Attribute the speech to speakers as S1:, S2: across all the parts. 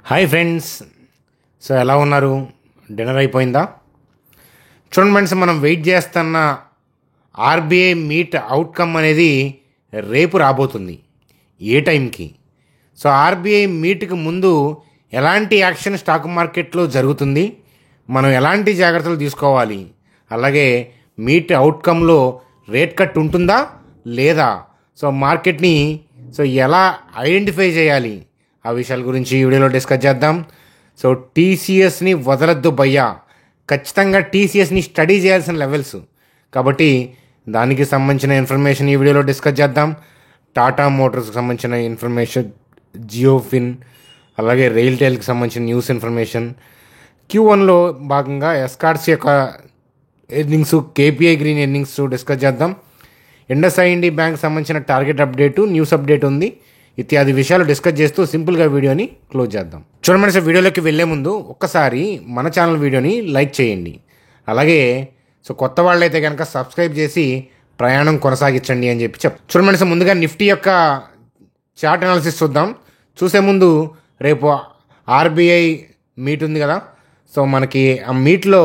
S1: Hi friends. So ఎలా ఉన్నారు? Dinner అయిపోయిందా? చూడండి ఫ్రెండ్స్, మనం వెయిట్ చేస్తున్న ఆర్బీఐ మీట్ అవుట్కమ్ అనేది రేపు రాబోతుంది. ఏ టైంకి? సో ఆర్బీఐ మీట్కి ముందు ఎలాంటి యాక్షన్ స్టాక్ మార్కెట్లో జరుగుతుంది, మనం ఎలాంటి జాగ్రత్తలు తీసుకోవాలి, అలాగే మీట్ అవుట్కమ్లో రేట్ కట్ ఉంటుందా లేదా, సో మార్కెట్ని ఎలా ఐడెంటిఫై చేయాలి, ఆ విషయాల గురించి ఈ వీడియోలో డిస్కస్ చేద్దాం. సో టీసీఎస్ని వదలొద్దు భయ్యా, ఖచ్చితంగా టీసీఎస్ని స్టడీ చేయాల్సిన లెవెల్స్ కాబట్టి దానికి సంబంధించిన ఇన్ఫర్మేషన్ ఈ వీడియోలో డిస్కస్ చేద్దాం. టాటా మోటార్స్కి సంబంధించిన ఇన్ఫర్మేషన్, జియోఫిన్, అలాగే రైల్టెల్కి సంబంధించిన న్యూస్ ఇన్ఫర్మేషన్, Q1లో భాగంగా ఎస్కార్ట్స్ యొక్క earnings, KPI green earnings discuss చేద్దాం. ఇండస్ఐండ్ బ్యాంక్ సంబంధించిన టార్గెట్ అప్డేటు, న్యూస్ అప్డేట్ ఉంది, ఇత్యాది విషయాలు డిస్కస్ చేస్తూ సింపుల్గా వీడియోని క్లోజ్ చేద్దాం. చూడండి సార్, వీడియోలోకి వెళ్ళే ముందు ఒక్కసారి మన ఛానల్ వీడియోని లైక్ చేయండి. అలాగే కొత్త వాళ్ళైతే కనుక సబ్స్క్రైబ్ చేసి ప్రయాణం కొనసాగించండి అని చెప్పి చూడండి సార్, ముందుగా నిఫ్టీ యొక్క చార్ట్ అనాలిసిస్ చూద్దాం. చూసే ముందు రేపు ఆర్బీఐ మీట్ ఉంది కదా, సో మనకి ఆ మీట్లో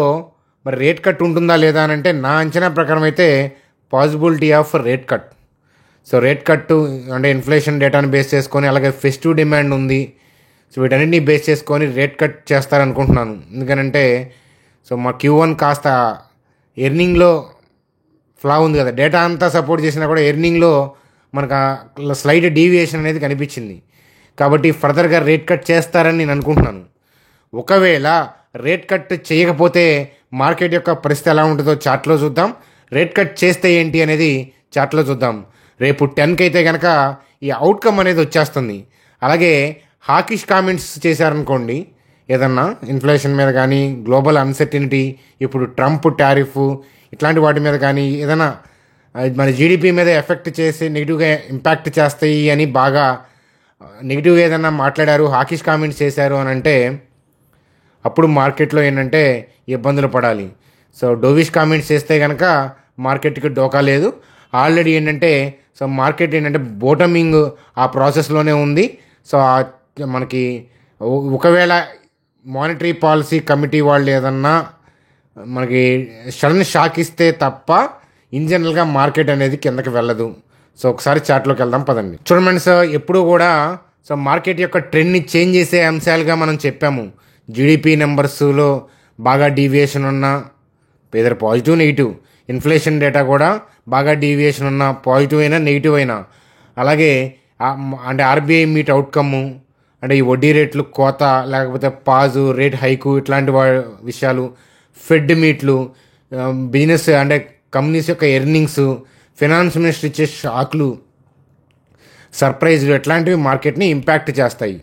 S1: మరి రేట్ కట్ ఉంటుందా లేదా అని అంటే నా అంచనా ప్రకారం అయితే possibility of rate cut. So rate cut అంటే ఇన్ఫ్లేషన్ డేటాను బేస్ చేసుకొని, అలాగే ఫెస్టివ్ డిమాండ్ ఉంది, సో వీటన్నిటిని బేస్ చేసుకొని రేట్ కట్ చేస్తారనుకుంటున్నాను. ఎందుకనంటే మా Q1 కాస్త ఎర్నింగ్లో ఫ్లా ఉంది కదా, డేటా అంతా సపోర్ట్ చేసినా కూడా ఎర్నింగ్లో మనకు స్లైట్ డీవియేషన్ అనేది కనిపించింది. కాబట్టి ఫర్దర్గా రేట్ కట్ చేస్తారని నేను అనుకుంటున్నాను. ఒకవేళ రేట్ కట్ చేయకపోతే మార్కెట్ యొక్క పరిస్థితి ఎలా ఉంటుందో చార్ట్లో చూద్దాం. రేట్ కట్ చేస్తే ఏంటి అనేది చార్ట్లో చూద్దాం. రేపు 10కి అయితే కనుక ఈ అవుట్కమ్ అనేది వచ్చేస్తుంది. అలాగే హాకిష్ కామెంట్స్ చేశారనుకోండి, ఏదన్నా ఇన్ఫ్లేషన్ మీద కానీ, గ్లోబల్ అన్సర్టినిటీ, ఇప్పుడు ట్రంప్ టారిఫ్ ఇట్లాంటి వాటి మీద కానీ ఏదైనా మన జీడిపి మీద ఎఫెక్ట్ చేసి నెగిటివ్గా ఇంపాక్ట్ చేస్తాయి అని బాగా నెగిటివ్గా ఏదైనా మాట్లాడారు, హాకిష్ కామెంట్స్ చేశారు అని అంటే అప్పుడు మార్కెట్లో ఏంటంటే ఇబ్బందులు పడాలి. సో డోవిష్ కామెంట్స్ చేస్తే కనుక మార్కెట్కి డోకా లేదు. ఆల్రెడీ ఏంటంటే మార్కెట్ ఏంటంటే బోటమింగ్ ఆ ప్రాసెస్లోనే ఉంది. సో మనకి ఒకవేళ మానిటరీ పాలసీ కమిటీ వాళ్ళు ఏదన్నా మనకి సడన్ షాక్ ఇస్తే తప్ప ఇన్ జనరల్గా మార్కెట్ అనేది కిందకి వెళ్ళదు. సో ఒకసారి చార్ట్లోకి వెళ్దాం పదండి. చూడండి సార్, ఎప్పుడు కూడా మార్కెట్ యొక్క ట్రెండ్ని చేంజ్ చేసే అంశాలుగా మనం చెప్పాము. జీడిపి నెంబర్స్లో బాగా డీవియేషన్ ఉన్నా, ఏదైనా పాజిటివ్ నెగిటివ్, ఇన్ఫ్లేషన్ డేటా కూడా బాగా డీవియేషన్ ఉన్న, పాజిటివ్ అయినా నెగిటివ్ అయినా, అలాగే అంటే ఆర్బీఐ మీట్ అవుట్కమ్ అంటే ఈ వడ్డీ రేట్లు కోత, లేకపోతే పాజు, రేట్ హైకు, ఇట్లాంటి విషయాలు, ఫెడ్ మీట్లు, బిజినెస్ అంటే కంపెనీస్ యొక్క ఎర్నింగ్స్, ఫైనాన్స్ మినిస్టర్ ఇచ్చే షాక్లు, సర్ప్రైజ్లు, ఇట్లాంటివి మార్కెట్ని ఇంపాక్ట్ చేస్తాయి.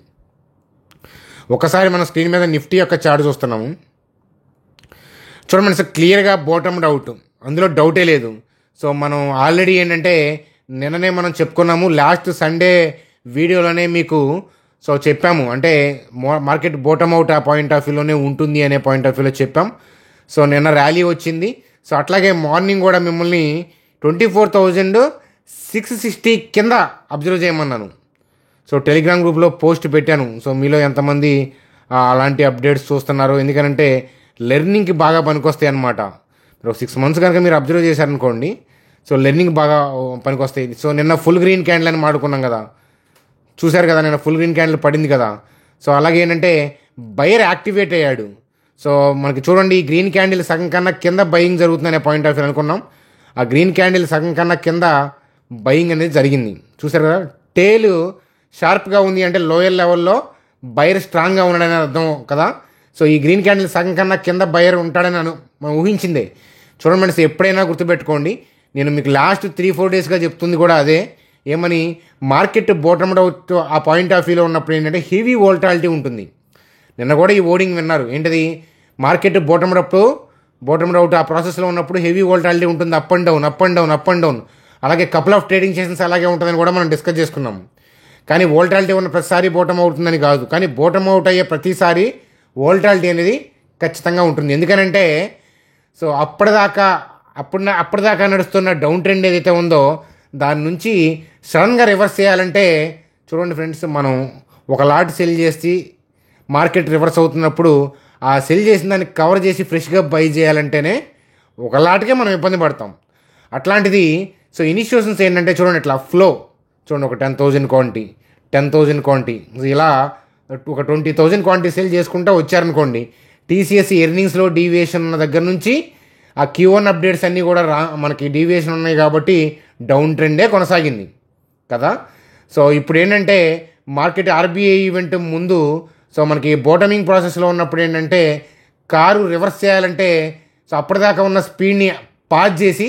S1: ఒకసారి మన స్క్రీన్ మీద నిఫ్టీ యొక్క చార్ట్ చూస్తున్నాము. చూడమని సార్, క్లియర్గా బాటమ్డ్ అవుట్, అందులో డౌటే లేదు. సో మనం ఆల్రెడీ ఏంటంటే నిన్ననే మనం చెప్పుకున్నాము, లాస్ట్ సండే వీడియోలోనే మీకు చెప్పాము, అంటే మార్కెట్ బాటమ్ అవుట్ ఆ పాయింట్ ఆఫ్ వ్యూలోనే ఉంటుంది అనే పాయింట్ ఆఫ్ వ్యూలో చెప్పాం. సో నిన్న ర్యాలీ వచ్చింది. సో అట్లాగే మార్నింగ్ కూడా మిమ్మల్ని 24,660 కింద అబ్జర్వ్ చేయమన్నాను. సో టెలిగ్రామ్ గ్రూప్లో పోస్ట్ పెట్టాను. సో మీలో ఎంతమంది అలాంటి అప్డేట్స్ చూస్తున్నారు? ఎందుకంటే లెర్నింగ్కి బాగా పనికొస్తాయి అన్నమాట. 6 months కనుక మీరు అబ్జర్వ్ చేశారనుకోండి, సో లెర్నింగ్ బాగా పనికొస్తాయి. సో నిన్న ఫుల్ గ్రీన్ క్యాండిల్ అని మాడుకున్నాం కదా, చూశారు కదా, నిన్న ఫుల్ గ్రీన్ క్యాండిల్ పడింది కదా. సో అలాగే ఏంటంటే బయర్ యాక్టివేట్ అయ్యాడు. సో మనకి చూడండి, ఈ గ్రీన్ క్యాండిల్ సగం కన్నా కింద బయింగ్ జరుగుతుందనే పాయింట్ ఆఫ్ వ్యూ అనుకున్నాం. ఆ గ్రీన్ క్యాండిల్ సగం కన్నా కింద బయింగ్ అనేది జరిగింది. చూశారు కదా, టేలు షార్ప్గా ఉంది అంటే లోయర్ లెవెల్లో బయర్ స్ట్రాంగ్గా ఉన్నాడని అర్థం కదా. సో ఈ గ్రీన్ క్యాండిల్ సగం కన్నా కింద బయర్ ఉంటాడని మనం ఊహించిందే. చూడండి ఫ్రెండ్స్, ఎప్పుడైనా గుర్తుపెట్టుకోండి, నేను మీకు లాస్ట్ 3-4 డేస్గా చెప్తుంది కూడా అదే. ఏమని, మార్కెట్ బాటమ్డ్ అవుట్ ఆ పాయింట్ ఆఫ్ వ్యూలో ఉన్నప్పుడు ఏంటంటే హెవీ వోల్టాలిటీ ఉంటుంది. నిన్న కూడా ఈ ఓడింగ్ విన్నారు, ఏంటది, మార్కెట్ బాటమ్డ్ అవుట్ ఆ ప్రాసెస్లో ఉన్నప్పుడు హెవీ వోల్టాలిటీ ఉంటుంది, up and down, up and down, up and down. అలాగే కపుల్ ఆఫ్ ట్రేడింగ్ సెషన్స్ అలాగే ఉంటుందని కూడా మనం డిస్కస్ చేసుకున్నాం. కానీ వోల్టాలిటీ ఉన్న ప్రతిసారి బాటమ్ అవుతుందని కాదు, కానీ బాటమ్ అవుట్ అయ్యే ప్రతిసారి వోల్టాలిటీ అనేది ఖచ్చితంగా ఉంటుంది. ఎందుకనంటే అప్పటిదాకా నడుస్తున్న డౌన్ ట్రెండ్ ఏదైతే ఉందో దాని నుంచి సడన్గా రివర్స్ చేయాలంటే చూడండి ఫ్రెండ్స్, మనం ఒక లాట్ సెల్ చేసి మార్కెట్ రివర్స్ అవుతున్నప్పుడు ఆ సెల్ చేసిన దాన్ని కవర్ చేసి ఫ్రెష్గా బై చేయాలంటేనే ఒకలాంటికే మనం ఇబ్బంది పడతాం. అట్లాంటిది సో ఇనిషియేషన్స్ ఏంటంటే చూడండి, ఇట్లా ఫ్లో చూడండి, ఒక 10,000 క్వాంటిటీ 10,000 క్వాంటిటీ ఇలా ఒక 20,000 క్వాంటిటీ సేల్ చేసుకుంటూ వచ్చారనుకోండి. టీసీఎస్ ఎర్నింగ్స్లో డీవియేషన్ ఉన్న దగ్గర నుంచి ఆ Q1 అప్డేట్స్ అన్నీ కూడా మనకి డీవియేషన్ ఉన్నాయి కాబట్టి డౌన్ ట్రెండే కొనసాగింది కదా. సో ఇప్పుడు ఏంటంటే మార్కెట్ ఆర్బీఐ ఈవెంట్ ముందు సో మనకి బోటమింగ్ ప్రాసెస్లో ఉన్నప్పుడు ఏంటంటే కారు రివర్స్ చేయాలంటే సో అప్పటిదాకా ఉన్న స్పీడ్ని పాజ్ చేసి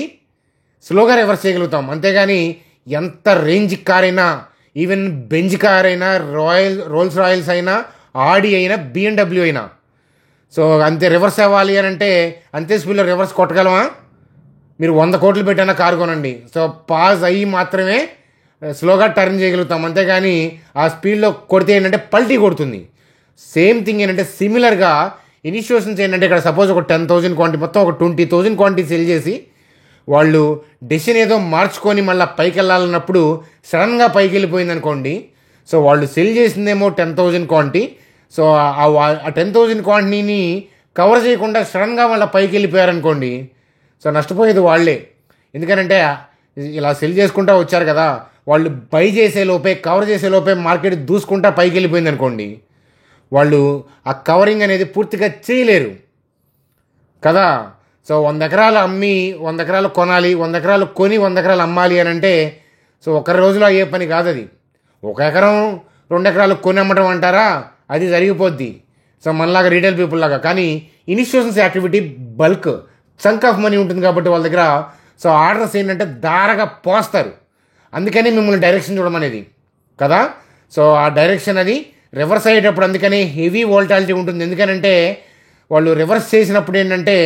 S1: స్లోగా రివర్స్ చేయగలుగుతాం. అంతేగాని ఎంత రేంజ్ కార్ అయినా, ఈవెన్ బెంజ్ కార్ అయినా, రోల్స్ రాయల్స్ అయినా, ఆడి అయినా, BMW అయినా సో అంతే రివర్స్ అవ్వాలి అని అంటే అంతే స్పీడ్లో రివర్స్ కొట్టగలమా? మీరు 100 కోట్లు పెట్టినా కారు కొనండి, సో పాజ్ అయ్యి మాత్రమే స్లోగా టర్న్ చేయగలుగుతాం. అంతేగాని ఆ స్పీడ్లో కొడితే ఏంటంటే పల్టీ కొడుతుంది. సేమ్ థింగ్ ఏంటంటే సిమిలర్గా ఇనిషియేషన్స్ ఏంటంటే ఇక్కడ సపోజ్ ఒక 10,000 క్వాంటిటీ మొత్తం ఒక 20,000 క్వాంటిటీ సెల్ చేసి వాళ్ళు డెసిషన్ ఏదో మార్చుకొని మళ్ళీ పైకి వెళ్ళాలన్నప్పుడు సడన్గా పైకి వెళ్ళిపోయింది అనుకోండి. సో వాళ్ళు సెల్ చేసిందేమో 10,000 క్వాంటిటీ, సో ఆ 10,000 క్వాంటిటీని కవర్ చేయకుండా సడన్గా మళ్ళీ పైకి వెళ్ళిపోయారనుకోండి, సో నష్టపోయేది వాళ్ళే. ఎందుకనంటే ఇలా సెల్ చేసుకుంటూ వచ్చారు కదా, వాళ్ళు బై చేసే లోపే కవర్ చేసే లోపే మార్కెట్ దూసుకుంటా పైకి వెళ్ళిపోయింది అనుకోండి, వాళ్ళు ఆ కవరింగ్ అనేది పూర్తిగా చేయలేరు కదా. సో 100 ఎకరాలు అమ్మి 100 ఎకరాలు కొనాలి, 100 ఎకరాలు కొని 100 ఎకరాలు అమ్మాలి అని అంటే సో ఒక రోజులో అయ్యే పని కాదు అది. 1 ఎకరం 2 ఎకరాలు కొని అమ్మటం అంటారా, అది జరిగిపోద్ది. సో మనలాగా రీటైల్ పీపుల్ లాగా. కానీ initiations activity bulk chunk of money ఉంటుంది కాబట్టి వాళ్ళ దగ్గర సో ఆర్డర్స్ ఏంటంటే దారగా పోస్తారు. అందుకని మిమ్మల్ని డైరెక్షన్ చూడమనేది కదా. సో ఆ డైరెక్షన్ అది రివర్స్ అయ్యేటప్పుడు అందుకని హెవీ వోల్టాలిటీ ఉంటుంది. ఎందుకనంటే వాళ్ళు రివర్స్ చేసినప్పుడు ఏంటంటే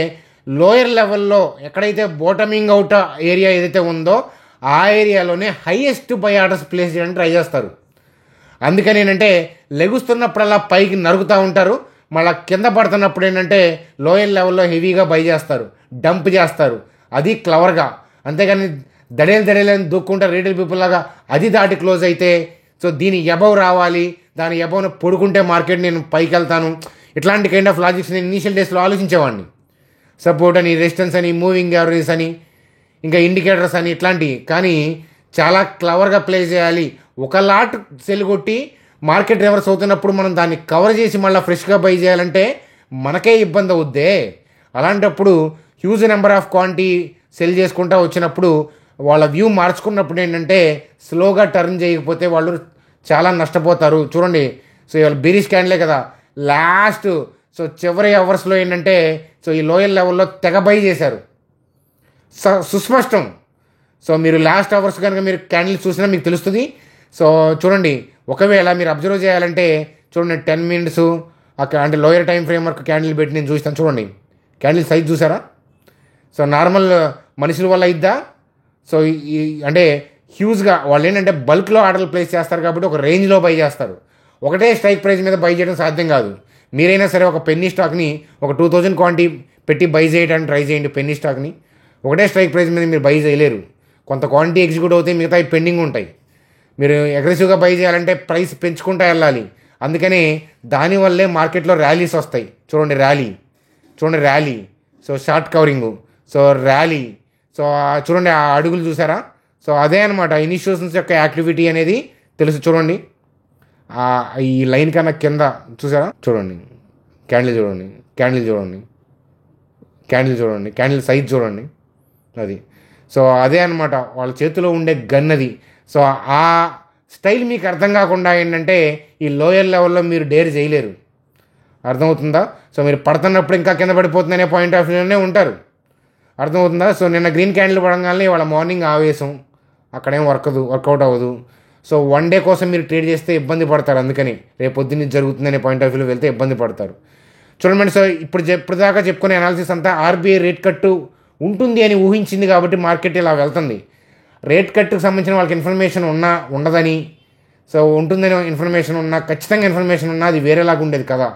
S1: లోయర్ లెవెల్లో ఎక్కడైతే బాటమింగ్ అవుట్ ఏరియా ఏదైతే ఉందో ఆ ఏరియాలోనే హైయెస్ట్ బై ఆర్డర్స్ ప్లేస్ చేయడానికి ట్రై చేస్తారు. అందుకని ఏంటంటే లెగుస్తున్నప్పుడల్లా పైకి నరుగుతూ ఉంటారు, మళ్ళీ కింద పడుతున్నప్పుడు ఏంటంటే లోయర్ లెవెల్లో హెవీగా బై చేస్తారు, డంప్ చేస్తారు. అది క్లవర్గా. అంతేగాని దడేలని దూక్కుంటారు రీటైల్ పీపుల్ లాగా. అది దాటి క్లోజ్ అయితే సో దీని ఎబవ్ రావాలి, దాని ఎబవ్ను పొడుకుంటే మార్కెట్ నేను పైకి వెళ్తాను, ఇట్లాంటి కైండ్ ఆఫ్ లాజిక్స్ నేను ఇనీషియల్ డేస్లో ఆలోచించేవాడిని. సపోర్ట్ అని, రెసిస్టెన్స్ అని, మూవింగ్ యావరేజ్ అని, ఇంకా ఇండికేటర్స్ అని ఇట్లాంటివి. కానీ చాలా క్లవర్గా ప్లే చేయాలి. ఒక లాట్ సెల్ కొట్టి మార్కెట్ రివర్స్ అవుతున్నప్పుడు మనం దాన్ని కవర్ చేసి మళ్ళీ ఫ్రెష్గా బై చేయాలంటే మనకే ఇబ్బంది అవుద్దే. అలాంటప్పుడు huge number of quantity cell చేసుకుంటూ వచ్చినప్పుడు వాళ్ళ వ్యూ మార్చుకున్నప్పుడు ఏంటంటే స్లోగా టర్న్ చేయకపోతే వాళ్ళు చాలా నష్టపోతారు. చూడండి, సో ఇవాళ బీరిష్ క్యాండిలే కదా లాస్ట్ సో చివరి అవర్స్లో ఏంటంటే సో ఈ లోయర్ లెవెల్లో తెగ బై చేశారు సుస్పష్టం. సో మీరు లాస్ట్ అవర్స్ కనుక మీరు క్యాండిల్ చూసినా మీకు తెలుస్తుంది. సో చూడండి, ఒకవేళ మీరు అబ్జర్వ్ చేయాలంటే చూడండి 10 minutes అక్కడ అంటే lower time frame work candle పెట్టి నేను చూస్తాను. చూడండి క్యాండిల్ సైజ్ చూసారా. సో నార్మల్ మనుషుల వల్ల అయిద్దా? సో ఈ అంటే హ్యూజ్గా వాళ్ళు ఏంటంటే బల్క్లో ఆర్డర్లు ప్లేస్ చేస్తారు కాబట్టి ఒక రేంజ్లో బై చేస్తారు. ఒకటే స్ట్రైక్ ప్రైస్ మీద బై చేయడం సాధ్యం కాదు. మీరైనా సరే ఒక పెన్నీ స్టాక్ని ఒక 2,000 క్వాంటిటీ పెట్టి బై చేయడానికి ట్రై చేయండి. పెన్నీ స్టాక్ని ఒకటే స్ట్రైక్ ప్రైస్ మీద మీరు బై చేయలేరు. కొంత క్వాంటిటీ ఎగ్జిక్యూట్ అవుతాయి, మిగతా పెండింగ్ ఉంటాయి. మీరు అగ్రెసివ్గా బై చేయాలంటే ప్రైస్ పెంచుకుంటూ వెళ్ళాలి. అందుకని దానివల్లే మార్కెట్లో ర్యాలీస్ వస్తాయి. చూడండి rally, so short covering, so rally, so చూడండి ఆ అడుగులు చూసారా. సో అదే అనమాట ఇనిషియేషన్స్ యొక్క యాక్టివిటీ అనేది తెలుసు. చూడండి ఈ లైన్ కన్నా కింద చూసారా. చూడండి క్యాండిల్ క్యాండిల్ సైజ్ చూడండి అది. సో అదే అనమాట వాళ్ళ చేతిలో ఉండే గన్ అది. సో ఆ స్టైల్ మీకు అర్థం కాకుండా ఏంటంటే ఈ లోయర్ లెవెల్లో మీరు డేర్ చేయలేరు. అర్థమవుతుందా? సో మీరు పడుతున్నప్పుడు ఇంకా కింద పడిపోతుందనే పాయింట్ ఆఫ్ వ్యూలోనే ఉంటారు. అర్థమవుతుందా? సో నిన్న గ్రీన్ క్యాండిల్ పడంగానే వాళ్ళ మార్నింగ్ ఆవేశం అక్కడేం వర్కౌట్ అవ్వదు. సో 1 day కోసం మీరు ట్రేడ్ చేస్తే ఇబ్బంది పడతారు. అందుకని రేపు పొద్దున్న జరుగుతుందనే పాయింట్ ఆఫ్ వ్యూలో వెళ్తే ఇబ్బంది పడతారు. చూడండి, సో ఇప్పుడు దాకా చెప్పుకునే అనాలిసిస్ అంతా ఆర్బీఐ రేట్ కట్టు ఉంటుంది అని ఊహించింది కాబట్టి మార్కెట్ ఇలా వెళ్తుంది. రేట్ కట్టుకు సంబంధించిన వాళ్ళకి ఇన్ఫర్మేషన్ ఉండదని, సో ఉంటుందని ఇన్ఫర్మేషన్ ఉన్నా, ఖచ్చితంగా ఇన్ఫర్మేషన్ ఉన్నా అది వేరేలాగా ఉండేది కదా.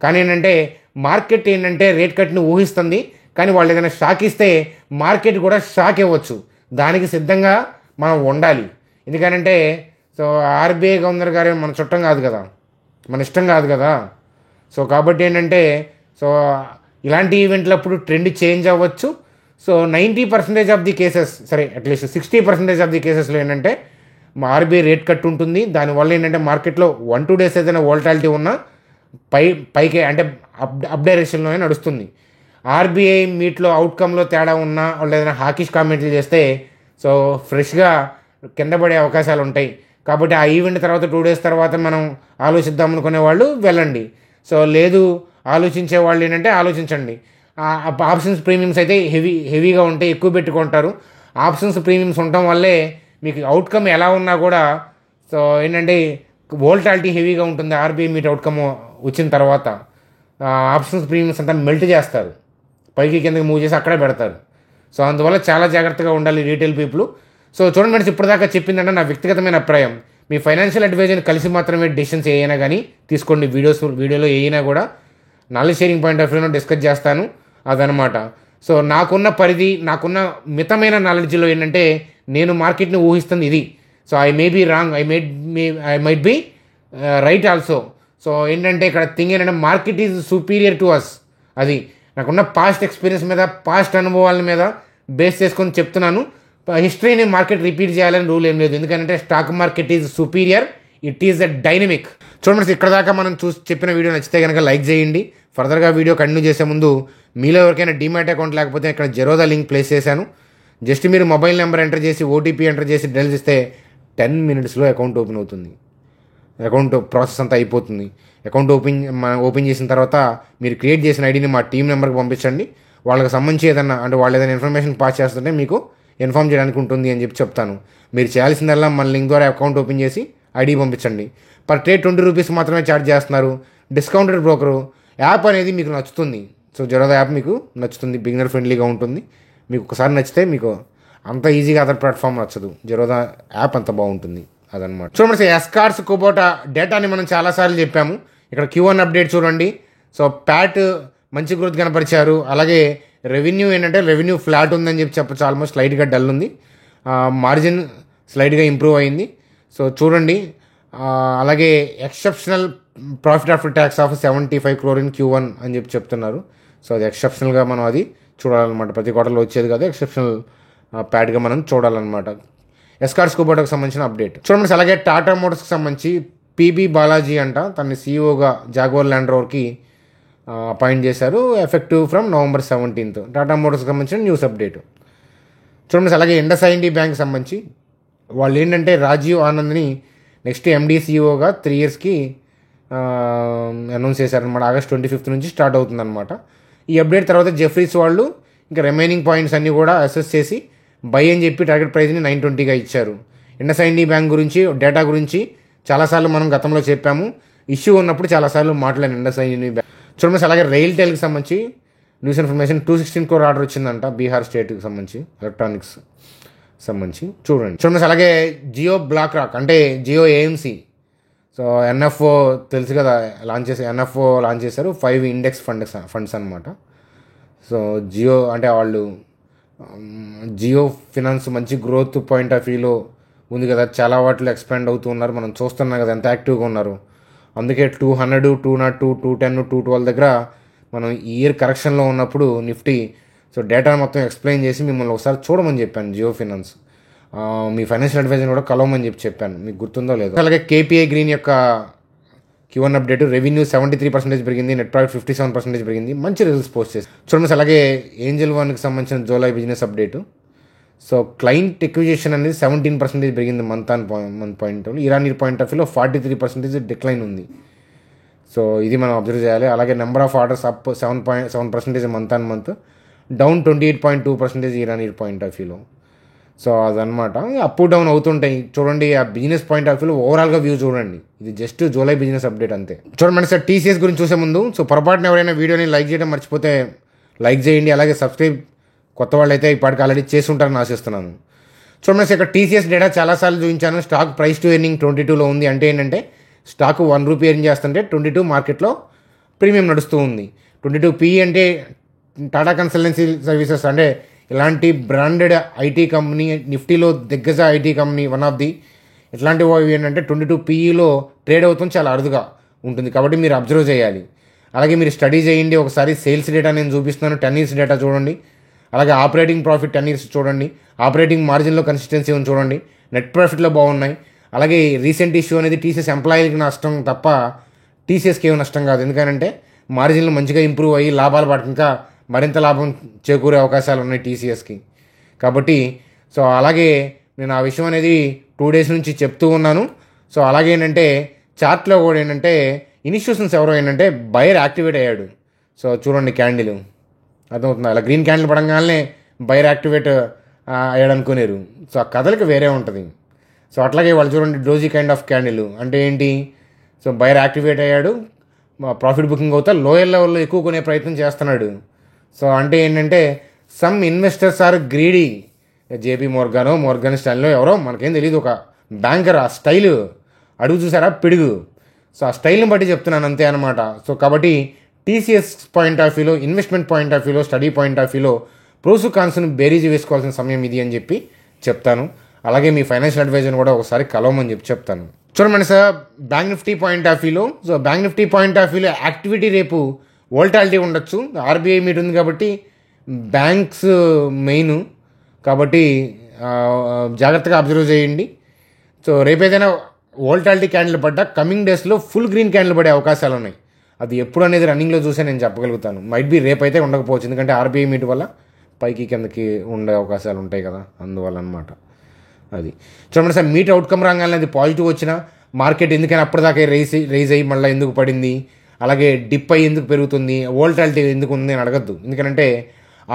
S1: కానీ ఏంటంటే మార్కెట్ ఏంటంటే రేట్ కట్ని ఊహిస్తుంది, కానీ వాళ్ళు ఏదైనా షాక్ ఇస్తే మార్కెట్ కూడా షాక్ ఇవ్వచ్చు. దానికి సిద్ధంగా మనం ఉండాలి. ఎందుకనంటే సో ఆర్బీఐ గవర్నర్ గారు మన చుట్టం కాదు కదా, మన ఇష్టం కాదు కదా. సో కాబట్టి ఏంటంటే సో ఇలాంటి ఈవెంట్లప్పుడు ట్రెండ్ చేంజ్ అవ్వచ్చు. సో 90% ఆఫ్ ది కేసెస్, సరే అట్లీస్ట్ 60% ఆఫ్ ది కేసెస్లో ఏంటంటే ఆర్బీఐ రేట్ కట్ ఉంటుంది. దానివల్ల ఏంటంటే మార్కెట్లో 1-2 డేస్ ఏదైనా వోల్టాలిటీ ఉన్నా పైకి అంటే అప్ డైరెక్షన్లోనే నడుస్తుంది. ఆర్బీఐ మీట్లో అవుట్కమ్లో తేడా ఉన్నా వాళ్ళు ఏదైనా హాకిష్ కామెంట్లు చేస్తే సో ఫ్రెష్గా కింద పడే అవకాశాలు ఉంటాయి. కాబట్టి ఆ ఈవెంట్ తర్వాత 2 డేస్ తర్వాత మనం ఆలోచిద్దాం అనుకునే వాళ్ళు వెళ్ళండి. సో లేదు ఆలోచించే వాళ్ళు ఏంటంటే ఆలోచించండి. ఆప్షన్స్ ప్రీమియమ్స్ అయితే హెవీగా ఉంటాయి, ఎక్కువ పెట్టుకుంటారు. ఆప్షన్స్ ప్రీమియమ్స్ ఉండటం వల్లే మీకు అవుట్కమ్ ఎలా ఉన్నా కూడా సో ఏంటంటే వోల్టాలిటీ హెవీగా ఉంటుంది. ఆర్బీఐ మీట్ అవుట్కమ్ వచ్చిన తర్వాత ఆప్షన్స్ ప్రీమియమ్స్ అంతా మెల్ట్ చేస్తారు, పైకి కిందకి మూవ్ చేసి అక్కడే పెడతారు. సో అందువల్ల చాలా జాగ్రత్తగా ఉండాలి రీటైల్ పీపుల్. సో చూడండి ఫ్రెండ్స్, ఇప్పటిదాకా చెప్పిందంటే నా వ్యక్తిగతమైన అభిప్రాయం. మీ ఫైనాన్షియల్ అడ్వైజర్ని కలిసి మాత్రమే డెసిషన్స్ ఏమైనా కానీ తీసుకోండి. వీడియోలో ఏమైనా కూడా నాలెడ్జ్ షేరింగ్ పాయింట్ ఆఫ్ వ్యూలో డిస్కస్ చేస్తాను, అదనమాట. సో నాకున్న పరిధి, నాకున్న మితమైన నాలెడ్జ్లో ఏంటంటే నేను మార్కెట్ని ఊహిస్తుంది ఇది. So I may be wrong, I might be right also. So ఏంటంటే ఇక్కడ థింగ్ ఏంటంటే market is superior to us. అది నాకున్న పాస్ట్ ఎక్స్పీరియన్స్ మీద, పాస్ట్ అనుభవాల మీద బేస్ చేసుకొని చెప్తున్నాను. హిస్టరీని మార్కెట్ రిపీట్ చేయాలని రూల్ ఏం లేదు. ఎందుకంటే stock market is superior, it is a dynamic. చూడండి, ఇక్కడ దాకా మనం చెప్పిన వీడియో నచ్చితే కనుక లైక్ చేయండి. ఫర్దర్గా వీడియో కంటిన్యూ చేసే ముందు మీలో ఎవరికైనా డీమ్యాట్ అకౌంట్ లేకపోతే ఇక్కడ జెరోదా లింక్ ప్లేస్ చేశాను. జస్ట్ మీరు మొబైల్ నెంబర్ ఎంటర్ చేసి ఓటీపీ ఎంటర్ చేసి డీటెయిల్స్ ఇస్తే 10 minutesలో అకౌంట్ ఓపెన్ అవుతుంది. అకౌంట్ ప్రాసెస్ అంతా అయిపోతుంది. అకౌంట్ ఓపెన్ చేసిన తర్వాత మీరు క్రియేట్ చేసిన ఐడిని మా టీం నెంబర్కి పంపించండి. వాళ్ళకి సంబంధించి ఏదన్నా అంటే వాళ్ళు ఏదైనా ఇన్ఫర్మేషన్ పాస్ చేస్తుంటే మీకు ఇన్ఫార్మ్ చేయడానికి ఉంటుంది అని చెప్తాను. మీరు చేయాల్సిందల్లా మన లింక్ ద్వారా అకౌంట్ ఓపెన్ చేసి ఐడి పంపించండి. పర్ ట్రేడ్ 20 రూపీస్ మాత్రమే ఛార్జ్ చేస్తున్నారు. Discounted broker. యాప్ అనేది మీకు నచ్చుతుంది. సో జెరోదా యాప్ మీకు నచ్చుతుంది, బిగినర్ ఫ్రెండ్లీగా ఉంటుంది. మీకు ఒకసారి నచ్చితే మీకు అంత ఈజీగా అదర్ ప్లాట్ఫామ్ నచ్చదు. జెరోదా యాప్ అంత బాగుంటుంది, అదనమాట. చూడండి, ఎస్కార్స్ కుబోటా డేటాని మనం చాలాసార్లు చెప్పాము. ఇక్కడ Q1 అప్డేట్ చూడండి. సో ప్యాట్ మంచి గ్రోత్ కనపరిచారు. అలాగే రెవెన్యూ ఏంటంటే రెవెన్యూ ఫ్లాట్ ఉందని చెప్పచ్చు, ఆల్మోస్ట్ స్లైడ్గా డల్ ఉంది. మార్జిన్ స్లైడ్గా ఇంప్రూవ్ అయింది. సో చూడండి, అలాగే exceptional profit after tax of 75 crore in Q1 అని చెప్తున్నారు. సో అది ఎక్సెప్షనల్గా మనం అది చూడాలన్నమాట. ప్రతి క్వార్టర్లో వచ్చేది కాదు, ఎక్సెప్షనల్ ప్యాడ్గా మనం చూడాలన్నమాట. ఎస్కార్స్ కుబోటాకు సంబంధించిన అప్డేట్ చూడండి. అలాగే టాటా మోటార్స్కి సంబంధించి పిబి బాలాజీ అంట తనని సీఈఓగా జాగ్వార్ ల్యాండ్ రోవర్కి అపాయింట్ చేశారు, effective from November 17th. Tata మోటార్స్కి సంబంధించిన న్యూస్ అప్డేట్ చూడండి. అలాగే IndusInd బ్యాంక్ సంబంధించి వాళ్ళు ఏంటంటే రాజీవ్ ఆనంద్ని నెక్స్ట్ ఎండీ సీఈఓగా 3 yearsకి అనౌన్స్ చేశారనమాట. August 25th నుంచి స్టార్ట్ అవుతుందన్నమాట. ఈ అప్డేట్ తర్వాత జెఫ్రీస్ వాళ్ళు ఇంకా రిమైనింగ్ పాయింట్స్ అన్నీ కూడా అసెస్ చేసి బై అని చెప్పి టార్గెట్ ప్రైస్ని 920గా ఇచ్చారు. IndusInd బ్యాంక్ గురించి, డేటా గురించి చాలాసార్లు మనం గతంలో చెప్పాము. ఇష్యూ ఉన్నప్పుడు చాలాసార్లు మాట్లాడాను IndusInd బ్యాంక్. చూడండి, అలాగే రైల్టెల్కి సంబంధించి న్యూస్ ఇన్ఫర్మేషన్ 216 crore ఆర్డర్ వచ్చిందంట బీహార్ స్టేట్కి సంబంధించి, ఎలక్ట్రానిక్స్ సంబంధించి. చూడండి, అలాగే జియో బ్లాక్ రాక్ అంటే జియో ఏఎంసీ. సో ఎన్ఎఫ్ఓ తెలుసు కదా, ఎన్ఎఫ్ఓ లాంచ్ చేశారు. 5 ఇండెక్స్ ఫండ్స్ అనమాట. సో జియో అంటే వాళ్ళు జియో ఫినాన్స్ మంచి గ్రోత్ పాయింట్ ఆఫ్ వ్యూలో ఉంది కదా, చాలా వాటిలో ఎక్స్పాండ్ అవుతూ ఉన్నారు. మనం చూస్తున్నాం కదా ఎంత యాక్టివ్గా ఉన్నారు. అందుకే 200, 202, 210, 212 దగ్గర మనం ఈ ఇయర్ కరెక్షన్లో ఉన్నప్పుడు నిఫ్టీ సో డేటా మొత్తం ఎక్స్ప్లెయిన్ చేసి మిమ్మల్ని ఒకసారి చూడమని చెప్పాను. జియో ఫినాన్స్ మీ ఫైనాన్షియల్ అడ్వైజర్ కూడా కలవమని చెప్పాను, మీకు గుర్తుందో లేదో. అలాగే KPI గ్రీన్ యొక్క Q1 అప్డేట్ రెవెన్యూ 73% పెరిగింది, నెట్ ప్రాఫిట్ 57% పెరిగింది, మంచి రిజల్ట్స్ పోస్ట్ చేసి చూడండి. అలాగే ఏంజల్ వన్కి సంబంధించిన July business update. So client acquisition అనేది 17% పెరిగింది month point. Irani point of వ్యూలో 43% డిక్లైన్ ఉంది. సో ఇది మనం అబ్జర్వ్ చేయాలి. అలాగే number of orders up 7% month down 28.2% Irani point of వ్యూలో. సో అదనమాట, అప్ డౌన్ అవుతుంటాయి. చూడండి, ఆ బిజినెస్ పాయింట్ ఆఫ్ వ్యూలో ఓవరాల్గా వ్యూ చూడండి. ఇది జస్ట్ జూలై బిజినెస్ అప్డేట్ అంతే. చూడండి సార్, TCS గురించి చూసే ముందు సో పొరపాటున ఎవరైనా వీడియోని లైక్ చేయడం మర్చిపోతే లైక్ చేయండి. అలాగే సబ్స్క్రైబ్ కొత్త వాళ్ళు అయితే ఇప్పటికి ఆల్రెడీ చేసి ఉంటారని ఆశిస్తున్నాను. చూడండి సార్, ఇక్కడ TCS డేటా చాలాసార్లు చూపించాను. స్టాక్ ప్రైస్ టు ఎర్నింగ్ 22లో ఉంది. అంటే ఏంటంటే స్టాక్ 1 రూపీ ఎర్న్ చేస్తుంటే 22 మార్కెట్లో ప్రీమియం నడుస్తూ ఉంది. 22 PE అంటే టాటా కన్సల్టెన్సీ సర్వీసెస్ అంటే ఇలాంటి బ్రాండెడ్ ఐటీ కంపెనీ, నిఫ్టీలో దిగ్గజ IT company one of the. ఇట్లాంటివి ఏంటంటే 22 PEలో ట్రేడ్ అవుతుంది, చాలా అరుదుగా ఉంటుంది. కాబట్టి మీరు అబ్జర్వ్ చేయాలి. అలాగే మీరు స్టడీ చేయండి, ఒకసారి సేల్స్ డేటా నేను చూపిస్తున్నాను, 10 years డేటా చూడండి. అలాగే ఆపరేటింగ్ ప్రాఫిట్ 10 years చూడండి, ఆపరేటింగ్ మార్జిన్లో కన్సిస్టెన్సీ ఉంది చూడండి, నెట్ ప్రాఫిట్లో బాగున్నాయి. అలాగే రీసెంట్ ఇష్యూ అనేది టీసీఎస్ ఎంప్లాయీలకి నష్టం తప్ప టీసీఎస్కి ఏమి నష్టం కాదు. ఎందుకంటే మార్జిన్లు మంచిగా ఇంప్రూవ్ అయ్యి లాభాలు పడక ఇంకా మరింత లాభం చేకూరే అవకాశాలు ఉన్నాయి టీసీఎస్కి. కాబట్టి సో అలాగే నేను ఆ విషయం అనేది 2 days నుంచి చెప్తూ ఉన్నాను. సో అలాగే ఏంటంటే చార్ట్లో కూడా ఏంటంటే ఇన్స్టిట్యూషన్స్ ఎవరో ఏంటంటే బయర్ యాక్టివేట్ అయ్యాడు. సో చూడండి క్యాండిల్ అర్థమవుతుంది, అలా గ్రీన్ క్యాండిల్ పడంగానే బయర్ యాక్టివేట్ అయ్యాడు అనుకునేరు. సో ఆ కథలకి వేరే ఉంటుంది. సో అట్లాగే వాళ్ళు చూడండి డోజీ కైండ్ ఆఫ్ క్యాండిల్ అంటే ఏంటి, సో బయర్ యాక్టివేట్ అయ్యాడు, ప్రాఫిట్ బుకింగ్ అవుతా లోయర్ లెవెల్లో ఎక్కువ కొనే ప్రయత్నం చేస్తున్నాడు. సో అంటే ఏంటంటే some investors are greedy. JP Morgan స్టైల్లో ఎవరో మనకేం తెలియదు, ఒక బ్యాంకర్ ఆ స్టైలు అడుగు చూసారా పిడుగు. సో ఆ స్టైల్ని బట్టి చెప్తున్నాను అంతే అనమాట. సో కాబట్టి టీసీఎస్ పాయింట్ ఆఫ్ వ్యూలో, ఇన్వెస్ట్మెంట్ పాయింట్ ఆఫ్ వ్యూలో, స్టడీ పాయింట్ ఆఫ్ వ్యూలో ప్రోసు కాన్స్ను బేరీజ్ వేసుకోవాల్సిన సమయం ఇది అని చెప్పి చెప్తాను. అలాగే మీ ఫైనాన్షియల్ అడ్వైజర్ని కూడా ఒకసారి కలవమని చెప్పి చెప్తాను. చూడండి sir, bank Nifty point of వ్యూలో, so bank Nifty point of వ్యూలో యాక్టివిటీ రేపు వోల్టాలిటీ ఉండొచ్చు. ఆర్బీఐ మీట్ ఉంది కాబట్టి బ్యాంక్స్ మెయిన్ కాబట్టి జాగ్రత్తగా అబ్జర్వ్ చేయండి. సో రేపు ఏదైనా వోల్టాలిటీ క్యాండిల్ పడ్డా కమింగ్ డేస్లో ఫుల్ గ్రీన్ క్యాండిల్ పడే అవకాశాలు ఉన్నాయి. అది ఎప్పుడు అనేది రన్నింగ్లో చూసే నేను చెప్పగలుగుతాను. మైట్ బి రేపు అయితే ఉండకపోవచ్చు, ఎందుకంటే ఆర్బీఐ మీట్ వల్ల పైకి కిందకి ఉండే అవకాశాలు ఉంటాయి కదా, అందువల్ల అనమాట. అది చూడండి సార్, మీట్ అవుట్కమ్ రాగానే అది పాజిటివ్ వచ్చినా మార్కెట్ ఎందుకని అప్పటిదాకా రైజ్ అయ్యి మళ్ళీ ఎందుకు పడింది, అలాగే డిప్ అయ్యి ఎందుకు పెరుగుతుంది, వోల్టాలిటీ ఎందుకు ఉంది అని అడగద్దు. ఎందుకంటే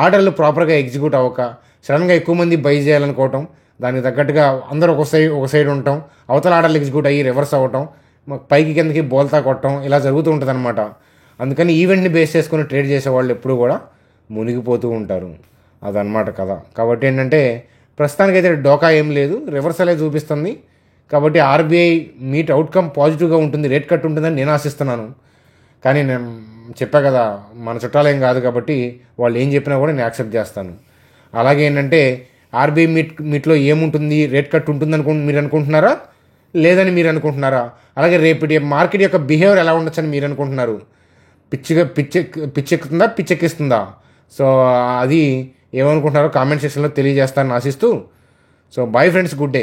S1: ఆర్డర్లు ప్రాపర్గా ఎగ్జిక్యూట్ అవ్వక సడన్గా ఎక్కువ మంది బై చేయాలనుకోవటం, దానికి తగ్గట్టుగా అందరూ ఒక సైడ్ ఉండటం, అవతల ఆర్డర్లు ఎగ్జిక్యూట్ అయ్యి రివర్స్ అవ్వటం, పైకి కిందకి బోల్తా కొట్టడం, ఇలా జరుగుతూ ఉంటుంది అనమాట. అందుకని ఈవెంట్ని బేస్ చేసుకుని ట్రేడ్ చేసేవాళ్ళు ఎప్పుడు కూడా మునిగిపోతూ ఉంటారు. అదనమాట కదా. కాబట్టి ఏంటంటే ప్రస్తుతానికైతే డోకా ఏం లేదు, రివర్సలే చూపిస్తుంది. కాబట్టి ఆర్బీఐ మీట్ అవుట్కమ్ పాజిటివ్గా ఉంటుంది, రేట్ కట్ ఉంటుందని నేను ఆశిస్తున్నాను. కానీ నేను చెప్పా కదా, మన చుట్టాలేం కాదు కాబట్టి వాళ్ళు ఏం చెప్పినా కూడా నేను యాక్సెప్ట్ చేస్తాను. అలాగే ఏంటంటే ఆర్బీఐ మీట్లో ఏముంటుంది, రేట్ కట్ ఉంటుంది మీరు అనుకుంటున్నారా, లేదని మీరు అనుకుంటున్నారా? అలాగే రేపటి మార్కెట్ యొక్క బిహేవియర్ ఎలా ఉండొచ్చని మీరు అనుకుంటున్నారు? పిచ్చెక్కుతుందా, పిచ్చెక్కిస్తుందా? సో అది ఏమనుకుంటున్నారో కామెంట్ సెక్షన్లో తెలియజేస్తానని ఆశిస్తూ, so bye friends, good day.